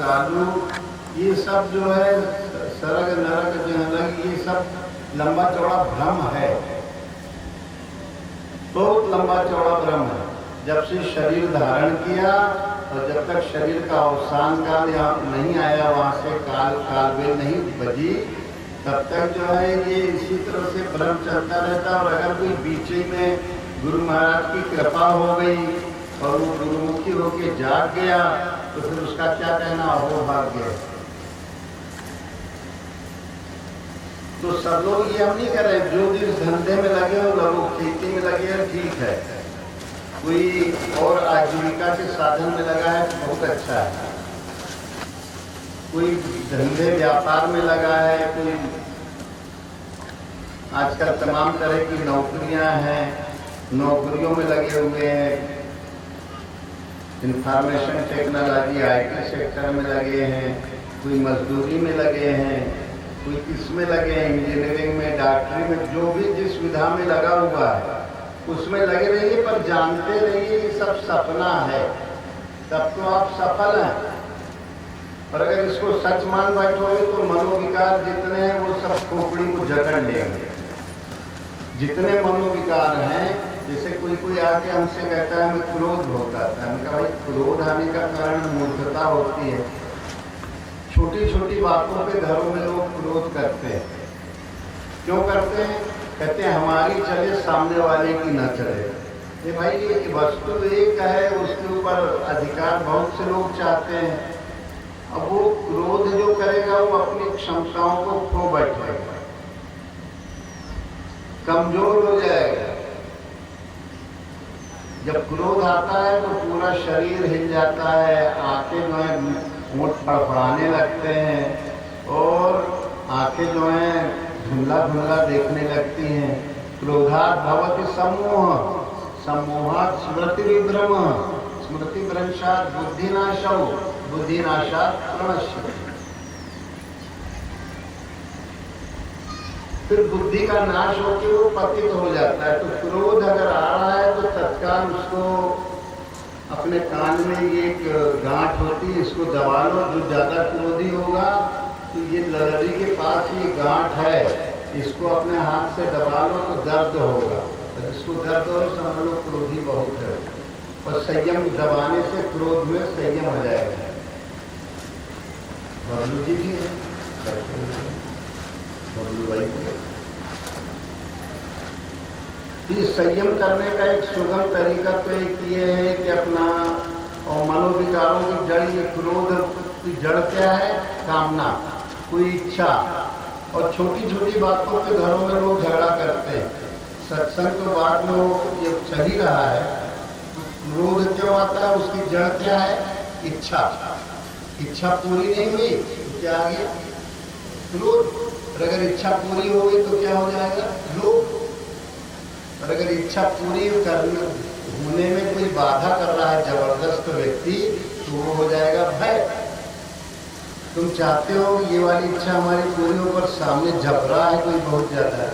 बालू, ये सब जो है सरग नरक जहनम, ये सब लंबा चौड़ा भ्रम है, बहुत लंबा चौड़ा भ्रम है। जब से शरीर धारण किया और जब तक शरीर का अवसान काल यहाँ नहीं आया, वहाँ से कालबेल नहीं बजी, तब तक जो है ये इसी तरह से भ्रम चलता रहता। और अगर कोई बीच में गुरु महाराज की कृपा हो गई और वो गुरुमुखी होके जाग गया, तो फिर उसका क्या कहना, हो भाग्य। तो सब लोग ये हम नहीं कर रहे, जो जिस धंधे में लगे हो, लोग खेती में लगे हैं, ठीक है, कोई और आजीविका के साधन में लगा है, बहुत अच्छा है, कोई धंधे व्यापार में लगा है, कोई आजकल तमाम तरह की नौकरियां हैं, नौकरियों में लगे हुए हैं, इंफॉर्मेशन टेक्नोलॉजी IT सेक्टर में लगे हैं, कोई मजदूरी में लगे हैं, कोई किसमें लगे हैं, इंजीनियरिंग में, डॉक्टरी में, जो भी जिस विधा में लगा हुआ है उसमें लगे रहिए, पर जानते रहिए ये सब सपना है, तब तो आप सफल हैं। और अगर इसको सच मान बैठोगे तो मनोविकार जितने हैं वो सब खोपड़ी को जकड़ लेंगे। जितने मनोविकार हैं, जैसे कोई आके हमसे कहता है मैं क्रोध होता था, हमने कहा भाई क्रोध आने का कारण मूर्खता होती है। छोटी छोटी बातों पे घरों में लोग क्रोध करते हैं, क्यों करते हैं? कहते हैं हमारी चले सामने वाले की न चले। ये भाई ये वस्तु एक है, उसके ऊपर अधिकार बहुत से लोग चाहते हैं। अब वो क्रोध जो करेगा वो अपनी क्षमताओं को खो बैठेगा, कमजोर हो जाएगा। जब क्रोध आता है तो पूरा शरीर हिल जाता है, आंखें जो है होंठ फड़फड़ाने लगते हैं और आंखें जो हैं धुंधला धुंधला देखने लगती हैं। क्रोधात् भवति सम्मोह, सम्मोहात् स्मृति विभ्रम, स्मृति भ्रंशात् बुद्धिनाशो, बुद्धिनाशात् प्रणश्यति। फिर बुद्धि का नाश होकर वो पतित हो जाता है। तो क्रोध अगर आ रहा है तो तत्काल उसको अपने कान में ये एक गांठ होती है, इसको दबा लो। जो ज्यादा क्रोधी होगा तो ये लड़ी के पास ये गांठ है, इसको अपने हाथ से दबा लो तो दर्द होगा। तो इसको दर्द हो समझ लो क्रोधी बहुत है, और संयम दबाने से क्रोध में संयम हो जाएगा। बबलू जी भी है, बबलू भाई ये संयम करने का एक सुगम तरीका तो एक ये है कि अपना और मनोविकारों की जड़, ये क्रोध की जड़ क्या है? कामना, कोई इच्छा। और छोटी छोटी बातों पे घरों में लोग झगड़ा करते हैं। सत्संग तो बाद में ये चल ही रहा है। क्रोध क्यों आता है? उसकी जड़ क्या है? इच्छा। इच्छा पूरी नहीं हुई तो क्या आ गया? क्रोध। और अगर इच्छा पूरी हो गई तो क्या हो जाएगा? लोभ। और अगर इच्छा पूरी करने होने में कोई बाधा कर रहा है जबरदस्त व्यक्ति, तो वो हो जाएगा भय। तुम चाहते हो ये वाली इच्छा हमारी पूरी हो, पर सामने जबरा है कोई बहुत ज्यादा है,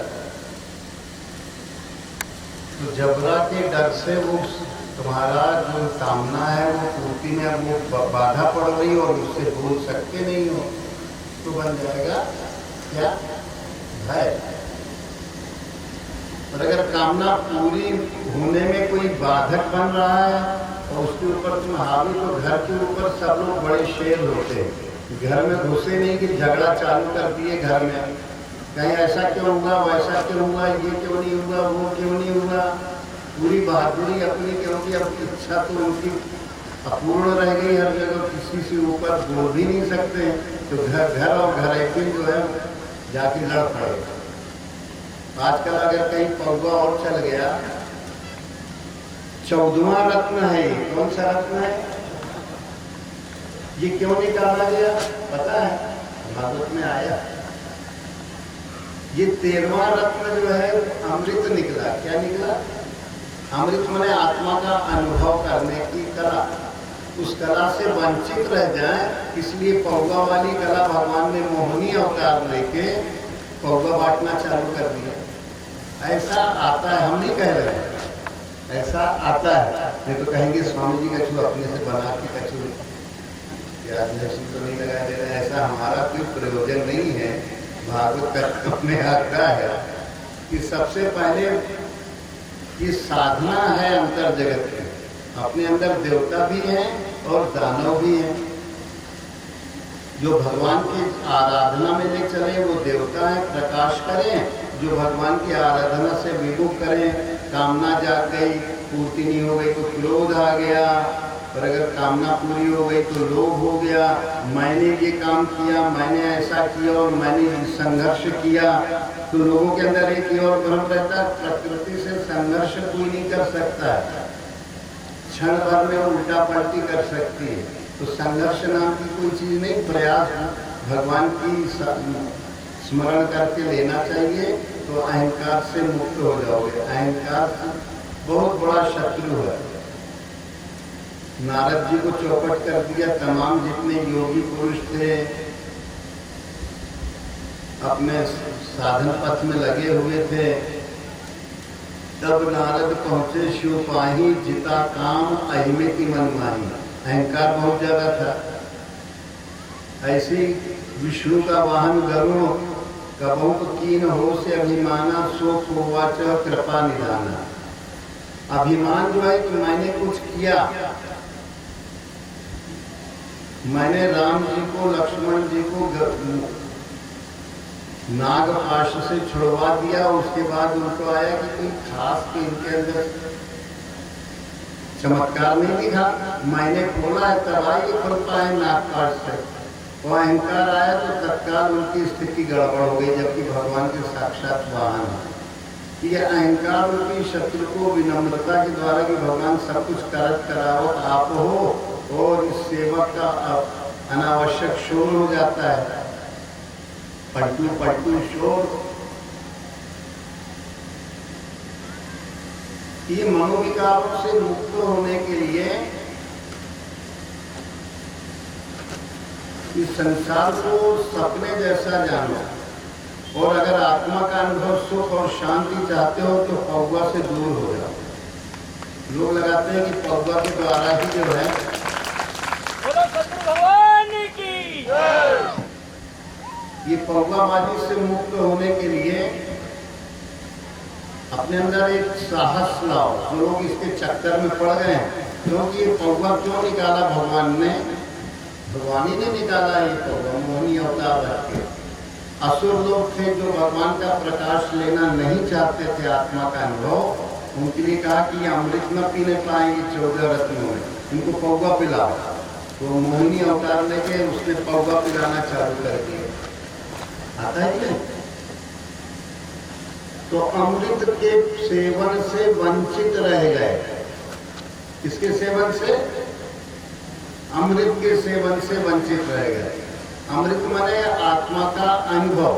तो जबरा के डर से वो तुम्हारा जो कामना है वो पूर्ति में वो बाधा पड़ रही और उससे बोल सकते नहीं हो, तो बन जाएगा क्या? भय। और अगर कामना पूरी होने में कोई बाधक बन रहा है और उसके ऊपर तुम हावी, तो घर के ऊपर सब लोग बड़े शेर होते हैं। घर में घुसे नहीं कि झगड़ा चालू कर दिए घर में, कहीं ऐसा क्यों हुआ, वैसा क्यों हुआ, ये क्यों नहीं हुआ, वो क्यों नहीं हुआ। पूरी बहादुरी अपनी क्योंकि अपनी इच्छा तो उनकी अपूर्ण रह गई हर जगह, किसी से ऊपर बोल भी नहीं सकते, तो घर और घर एक जो है जाके लड़ पड़ेगा। आजकल अगर कहीं पौधा और चल गया, 14वां रत्न है, कौन सा रत्न है? ये क्यों निकाला गया पता है? भागवत में आया। ये 13वां रत्न जो है अमृत निकला। क्या निकला? अमृत माने आत्मा का अनुभव करने की कला। उस कला से वंचित रह जाए, इसलिए पौगा वाली कला भगवान ने मोहनी अवतार लेके पौगा बांटना चालू कर दिया। ऐसा आता है, हम नहीं कह रहे हैं, ऐसा आता है। नहीं तो कहेंगे स्वामी जी कछु अपने से बना के कछु प्याज लहसुन तो नहीं लगा दे रहे, ऐसा हमारा कोई प्रयोजन नहीं है। भागवत में आता है कि सबसे पहले ये साधना है अंतर जगत में, अपने अंदर देवता भी हैं और दानव भी हैं। जो भगवान की आराधना में ले चले वो देवता है, प्रकाश करें। जो भगवान की आराधना से विमुख करें, कामना जाग गई, पूर्ति नहीं हो गई तो क्रोध आ गया, और अगर कामना पूरी हो गई तो लोभ हो गया। मैंने ये काम किया, मैंने ऐसा किया और मैंने संघर्ष किया, तो लोगों के अंदर एक और भ्रम रहता है, प्रकृति से संघर्ष कोई नहीं कर सकता है, क्षण भर में उल्टा पलटी कर सकती है। तो संघर्ष नाम की कोई चीज नहीं, प्रयास भगवान की स्मरण करके लेना चाहिए, तो अहंकार से मुक्त हो जाओगे। अहंकार बहुत बड़ा शत्रु है। नारद जी को चौपट कर दिया, तमाम जितने योगी पुरुष थे अपने साधन पथ में लगे हुए थे। तब नारद पहुंचे, शिव पाही जिता काम अहिमे की मनमाही। अहंकार बहुत ज्यादा था। ऐसी विष्णु का वाहन गरुड़ कबहू कीन हो से अभिमाना, सो कोवाच कृपा निधाना। अभिमान जो है कि मैंने कुछ किया, मैंने राम जी को लक्ष्मण जी को नागपाश से छुड़वा दिया। उसके बाद उनको आया कि कोई खास के इनके अंदर चमत्कार नहीं दिखा, मैंने खोला है तब आई खुलता है नागपाश से। वो अहंकार आया तो तत्काल उनकी स्थिति गड़बड़ हो गई, जबकि भगवान के साक्षात वाहन है। ये अहंकार उनकी शत्रु को विनम्रता के द्वारा कि भगवान सब कुछ करत कराओ आप हो, और इस सेवक का अनावश्यक शोर हो जाता है, पलटू पलटू शोर। ये मनोविकारों से मुक्त होने के लिए इस संसार को सपने जैसा जानो, और अगर आत्मा का अनुभव सुख और शांति चाहते हो तो पौवा से दूर हो जाओ। लोग लगाते हैं कि पौवा के द्वारा ही जो है भगवान की ये पौवाबाजी से मुक्त होने के लिए अपने अंदर एक साहस लाओ। जो लोग इसके चक्कर में पड़ गए हैं, क्योंकि ये पौवा क्यों निकाला भगवान ने? भगवान ही ने निकाला ये पौवा, मोहिनी अवतार रख के। असुर लोग थे जो भगवान का प्रकाश लेना नहीं चाहते थे, आत्मा का अनुभव, उनके लिए कहा कि ये अमृत न पीने पाएंगे 14 रत्नों में, इनको पौवा पिलाओ। तो मोहिनी अवतार लेके उसने पौवा पिलाना चालू कर दिया। आता है क्या? तो अमृत के सेवन से वंचित रह गए। किसके सेवन से? अमृत के सेवन से वंचित रह गए। अमृत माने आत्मा का अनुभव,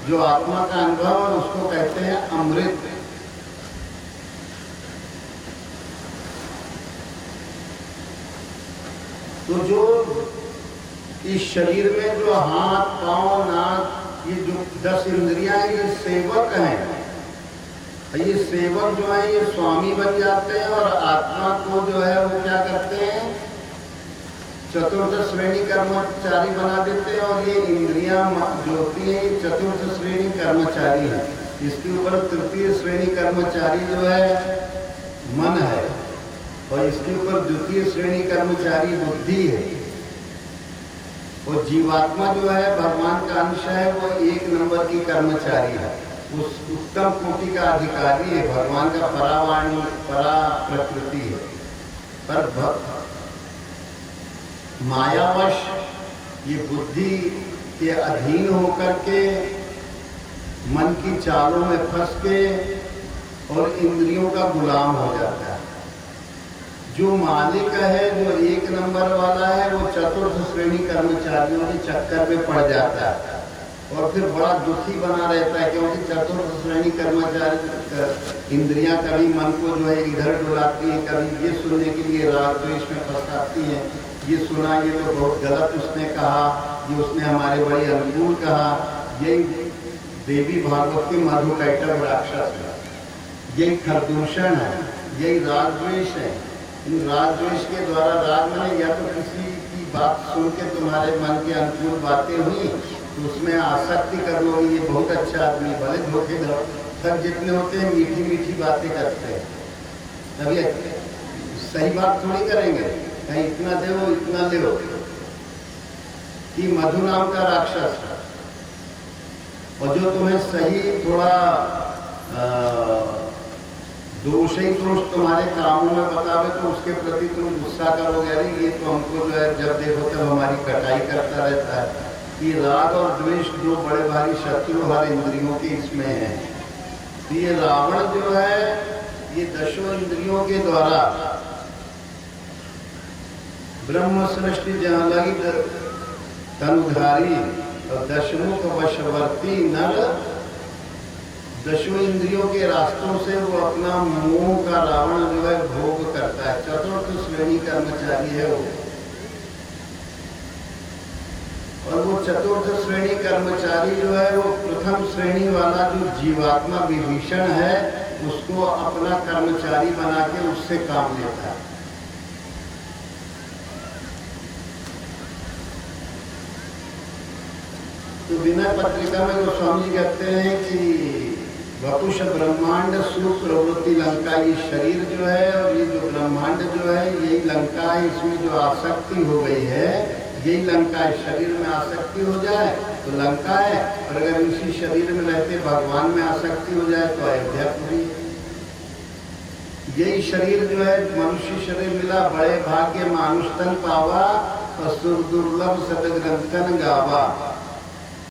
जो आत्मा का अनुभव और उसको कहते हैं अमृत। तो जो इस शरीर में जो हाथ पांव नाक ये जो 10 इंद्रियां हैं, ये सेवक हैं। ये सेवक जो है ये स्वामी बन जाते हैं, और आत्मा को जो है वो क्या करते हैं? चतुर्थ श्रेणी कर्मचारी बना देते हैं। और ये इंद्रियां जो होती हैं ये चतुर्थ श्रेणी कर्मचारी है। इसके ऊपर तृतीय श्रेणी कर्मचारी जो है मन है, और इसके ऊपर द्वितीय श्रेणी कर्मचारी बुद्धि है। और जीवात्मा जो है भगवान का अंश है, वो 1 नंबर की कर्मचारी है, उस उत्तम कोटि का अधिकारी है, भगवान का परावाणी परा प्रकृति है। पर मायावश ये बुद्धि के अधीन होकर के मन की चालों में फंस के और इंद्रियों का गुलाम हो जाता है। जो मालिक है, जो 1 नंबर वाला है, वो चतुर्थ श्रेणी कर्मचारियों के चक्कर में पड़ जाता है और फिर बड़ा दुखी बना रहता है, क्योंकि चतुर्थ श्रेणी कर्मचारी इंद्रियां कभी मन को जो है इधर डुलाती हैं, कभी ये सुनने के लिए राग द्वेष में फंसाती हैं। ये सुना, ये तो बहुत गलत उसने कहा, ये उसने हमारे बड़े अनुकूल कहा। यही देवी भागवत के मधुकैटभ राक्षस है, यही खरदूषण है, यही राग द्वेष है। इन राग द्वेष के द्वारा, राग माने या तो किसी की बात सुन के तुम्हारे मन के अनुकूल बातें हुई तो उसमें आसक्ति कर लो, ये बहुत अच्छा आदमी, भले धोखेधड़ सब जितने होते हैं मीठी मीठी बातें करते हैं, अभी सही बात थोड़ी करेंगे, कहीं इतना दो इतना ले लो। कि मधु नाम का राक्षस, और जो तुम्हें सही थोड़ा दोष ही दोष तुम्हारे कामों में बतावे तो उसके प्रति तुम गुस्सा करोगे, अरे ये तो हमको जो है जब देखो तब हमारी कटाई करता रहता है। कि राग और द्वेष दो बड़े भारी शत्रु हर इंद्रियों के इसमें है। तो ये रावण जो है ये दशों इंद्रियों के द्वारा ब्रह्म सृष्टि जहाँ लगी तनुधारी और दशमुख वशवर्ती नर, दशों इंद्रियों के रास्तों से वो अपना मोह का रावण जो है भोग करता है। चतुर्थ श्रेणी कर्मचारी है वो, और वो चतुर्थ श्रेणी कर्मचारी जो है वो प्रथम श्रेणी वाला जो जीवात्मा विभीषण है उसको अपना कर्मचारी बना के उससे काम लेता है। तो विनय पत्रिका में गोस्वामी जी कहते हैं कि वपुष ब्रह्मांड सुख प्रवृत्ति लंका, ये शरीर जो है और ये जो ब्रह्मांड जो है यही लंका है, इसमें जो आसक्ति हो गई है यही लंका है। शरीर में आसक्ति हो जाए तो लंका है, और अगर इसी शरीर में रहते भगवान में आसक्ति हो जाए तो अयोध्यापुरी। यही शरीर जो है मनुष्य शरीर मिला, बड़े भाग्य मानुष तन पावा और सुर दुर्लभ सदग्रंथन गावा।